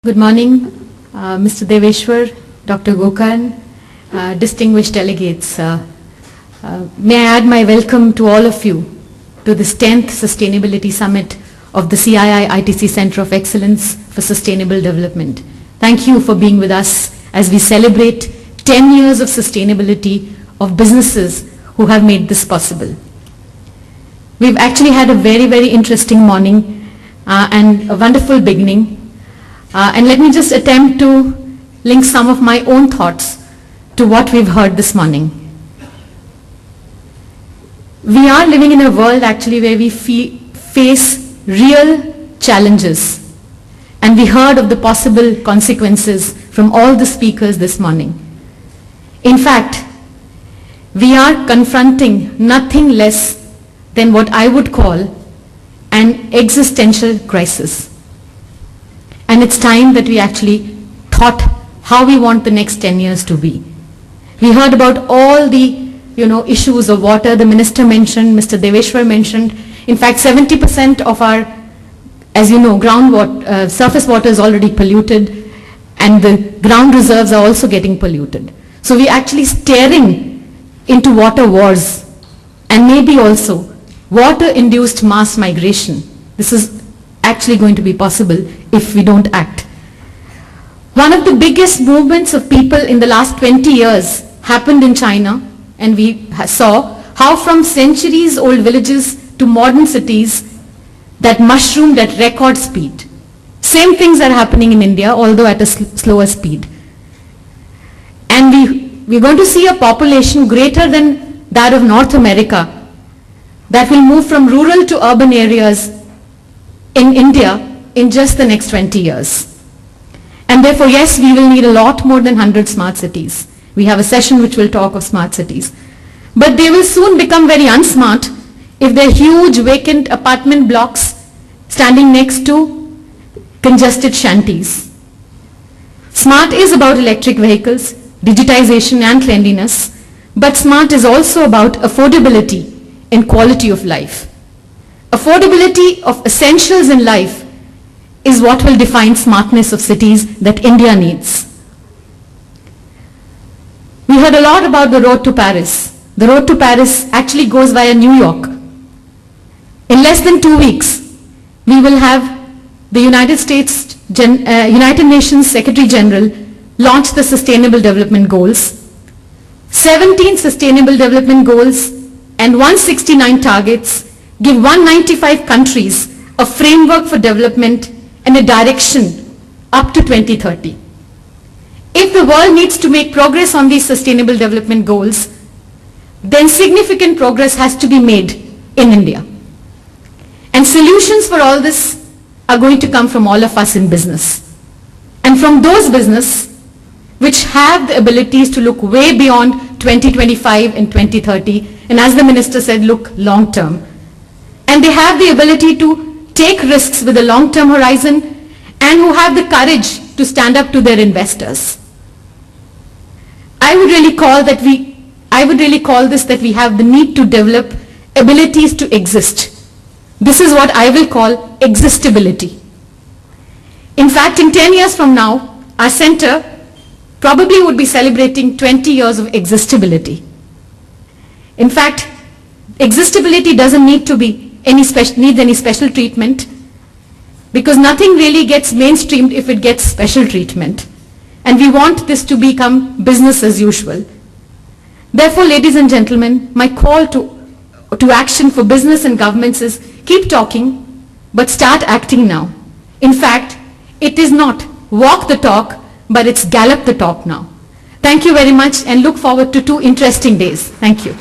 Good morning, Mr. Deveshwar, Dr. Gokhan, distinguished delegates. May I add my welcome to all of you to this 10th Sustainability Summit of the CII ITC Center of Excellence for Sustainable Development. Thank you for being with us as we celebrate 10 years of sustainability of businesses who have made this possible. We've actually had a very, very interesting morning and a wonderful beginning. And let me just attempt to link some of my own thoughts to what we've heard this morning. We are living in a world actually where we face real challenges. And we heard of the possible consequences from all the speakers this morning. In fact, we are confronting nothing less than what I would call an existential crisis. And it's time that we actually thought how we want the next 10 years to be. We heard about all the issues of water. The minister mentioned, Mr. Deveshwar mentioned. In fact, 70% of our, as you know, groundwater, surface water is already polluted, and the ground reserves are also getting polluted. So we're actually staring into water wars, and maybe also water-induced mass migration. This is actually going to be possible if we don't act. One of the biggest movements of people in the last 20 years happened in China, and we saw how from centuries-old villages to modern cities that mushroomed at record speed. Same things are happening in India, although at a slower speed. And we're going to see a population greater than that of North America that will move from rural to urban areas in India in just the next 20 years. And therefore, yes, we will need a lot more than 100 smart cities. We have a session which will talk of smart cities. But they will soon become very unsmart if they're huge vacant apartment blocks standing next to congested shanties. Smart is about electric vehicles, digitization and cleanliness, but smart is also about affordability and quality of life. Affordability of essentials in life is what will define smartness of cities that India needs. We heard a lot about the road to Paris. The road to Paris actually goes via New York. In less than 2 weeks, we will have the United Nations Secretary General launch the Sustainable Development Goals. 17 Sustainable Development Goals and 169 targets give 195 countries a framework for development and a direction up to 2030. If the world needs to make progress on these Sustainable Development Goals, then significant progress has to be made in India. And solutions for all this are going to come from all of us in business. And from those business which have the abilities to look way beyond 2025 and 2030, and as the minister said, look long term. And they have the ability to take risks with a long-term horizon and who have the courage to stand up to their investors. I would really call this that we have the need to develop abilities to exist. This is what I will call existability. In fact, in 10 years from now, our center probably would be celebrating 20 years of existability. In fact, existability doesn't need any special treatment, because nothing really gets mainstreamed if it gets special treatment. And we want this to become business as usual. Therefore, ladies and gentlemen, my call to action for business and governments is keep talking, but start acting now. In fact, it is not walk the talk, but it's gallop the talk now. Thank you very much and look forward to 2 interesting days. Thank you.